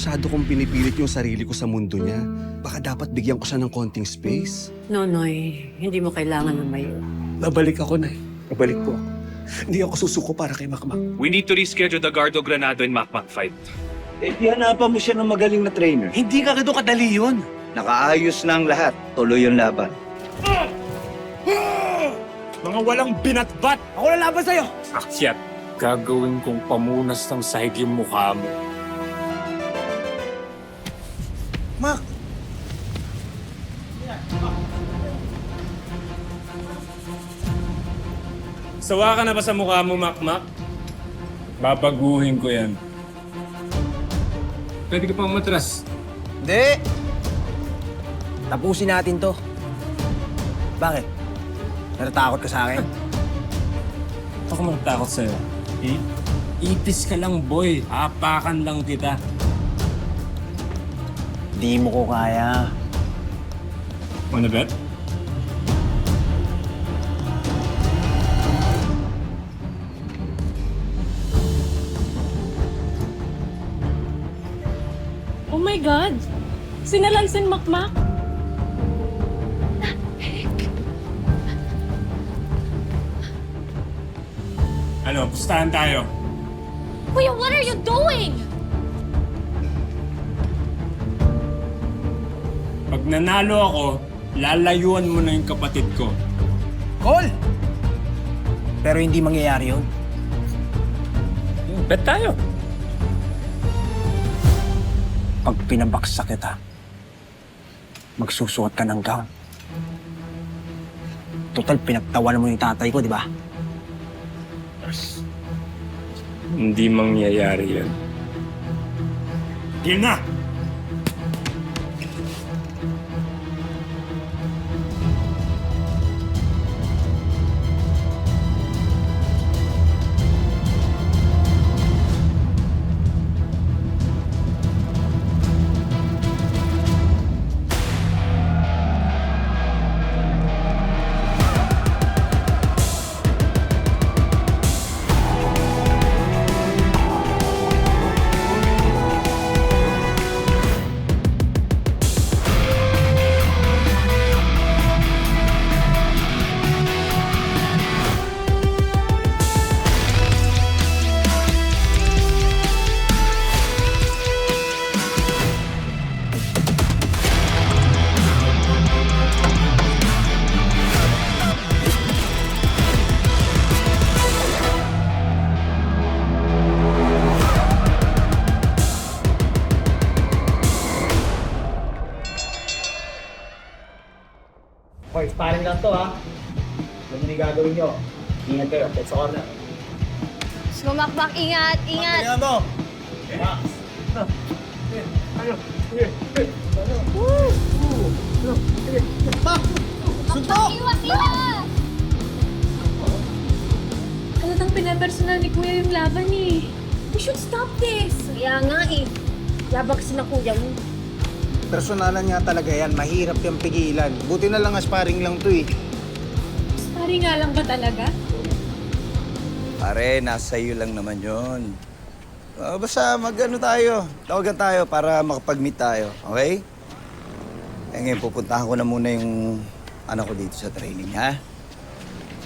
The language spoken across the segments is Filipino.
masyado kong pinipilit yung sarili ko sa mundo niya. Baka dapat bigyan ko siya ng konting space. Nonoy, hindi mo kailangan lumayo. Babalik ako, Nay. Babalik po ako. Hindi ako susuko para kay Makmak. We need to reschedule the Gardo Granado and Makmak fight. Eh, di hanapan mo siya ng magaling na trainer. Hindi ka ganito kadali yun. Nakaayos na ang lahat. Tuloy yung laban. Mga walang binatbat! Ako lalaban sa'yo! Akyat, gagawin kong pamunas ng sahig yung mukha mo. Mak! Sawa ka na ba sa mukha mo, Makmak? Babaguhin ko yan. Pwede ka pang matras. Hindi! Tapusin natin to. Bakit? Natatakot ka sa akin? Ako matatakot sa'yo. Ipis ka lang, boy. Apakan lang kita. Di mo ko kaya. Wanna bet? Oh my God! Sinalansin Makmak! Ano, pustahan tayo. Kuya, what are you doing? Pag nanalo ako, lalayuan mo na yung kapatid ko. Call! Pero hindi mangyayari yun. Bet tayo. Pag pinabaksak kita, magsusuot ka ng gown. Total, pinagtawanan mo yung tatay ko, di ba? Hindi mangyayari yan. Deal na! Hoy, sparring lang to, ha? Alam mo yung gagawin nyo. Ingat kayo, sa corner. Sumakbak, ingat, ingat! Tingnan mo! Suntok! Iwas, iwas! Halatang pinapersonal ni Kuya yung laban eh. We should stop this! Kaya nga eh. Labag kasi ng kuya mo. Personalan nga talaga yan. Mahirap yung pigilan. Buti na lang sparring lang to eh. Pari nga lang ba talaga? Pare, nasa iyo lang naman yon. Basta mag-ano tayo. Tawagan tayo para makapag-meet tayo. Okay? Eh ngayon, pupuntahan ko na muna yung anak ko dito sa training, ha?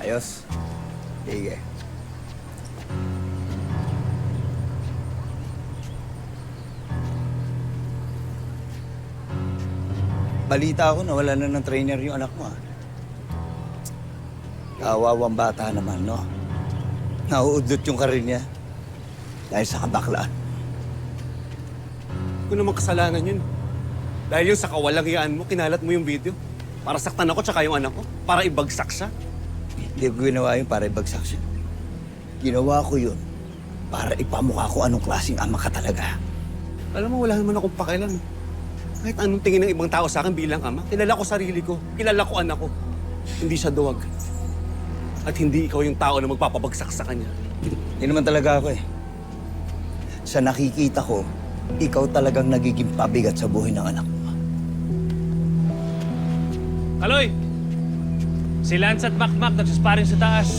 Ayos? Sige. Balita ako na wala na ng trainer yung anak mo, ha? Kawawang bata naman, no? Nauudot yung karir niya dahil sa kabaklaan. Kung naman kasalanan yun. Dahil yung sa kawalang mo, kinalat mo yung video. Para saktan ako tsaka yung anak ko. Para ibagsak siya. Hindi ko ginawa yun para ibagsak siya. Ginawa ko yun para ipamukha ko anong klaseng ama ka talaga. Alam mo, wala naman akong pakialam. Kahit anong tingin ng ibang tao sa akin bilang ama, kilala ko sarili ko. Kilala ko anak ko. Hindi siya duwag. At hindi ikaw yung tao na magpapabagsak sa kanya. Hindi naman talaga ako eh. Sa nakikita ko, ikaw talagang nagiging pabigat sa buhay ng anak mo. Kaloy! Si Lance at Makmak nagsasparing sa taas.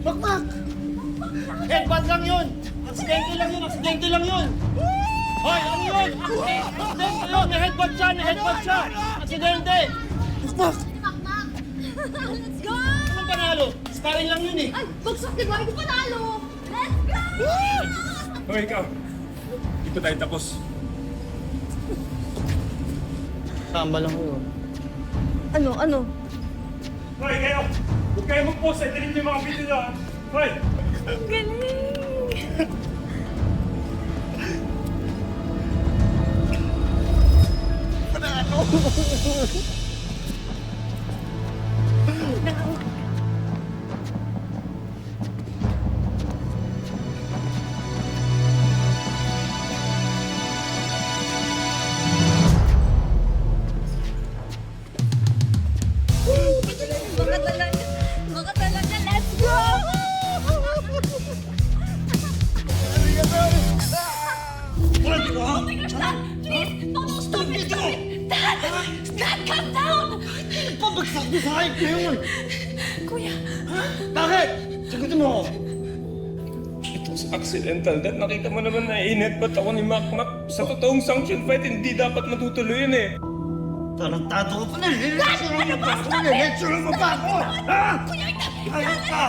Makmak! Headbutt lang yun! Aksidente lang yun! Aksidente lang yun! Hoy, ano yun? Aksidente yun! May headbutt siya! May headbutt siya! Aksidente! Makmak! Let's go! Anong panalo? Sparring lang yun eh! Ay, bagsak di ba? Hindi panalo! Let's go! Hoy, ikaw. Hindi pa tayo tapos. Tamba lang yun. Ano? Hoy, kayo! Huwag kayo mag-post. Delete niyo yung mga video na. Hoy! Ang galing! Baka talaga, let's go! Oh my gosh, Dad! Please! Don't stop it! Stop it! Dad! Dad, calm down! Pabagsak niyo sa hype na yun! Kuya, Bakit? Sagutin mo ako! Ito sa accidental death. Nakita mo naman na init ba't ako ni Makmak. Sa totoong sanction fight, hindi dapat matutuloy yun eh. Tarantado ka pa na! Nilecturean mo pa ako! Nilecturean mo pa ako! Ha? Kuya, Ayun ka!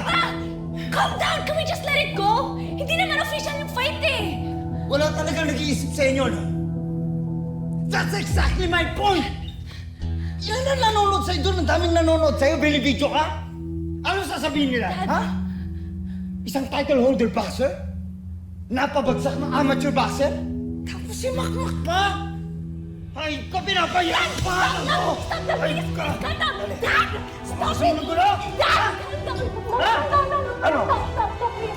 calm down! Can we just let it go? Hindi naman official yung fight eh! Wala talaga nag-iisip sa inyo, no? That's exactly my point! Yan ang nanonood sa'yo doon. Ang daming nanonood sa'yo. Binibidyo ka? Ano sasabihin nila? Ha? Isang title holder boxer? Napabagsak ng amateur boxer? Tapos si Makmak pa? Ay, ka pinapayaan pa! Ano? Stop the Ay, please! ka! Calm down! Dad! Stop it! Susunod ko na! Dad! Ha? Ano? Stop, please.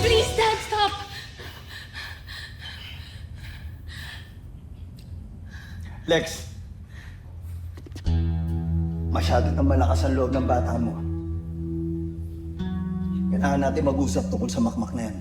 Please, Dad, stop! Lex, masyado na malakas ang loob ng bata mo. Kailangan natin mag-usap tungkol sa makmak na yan.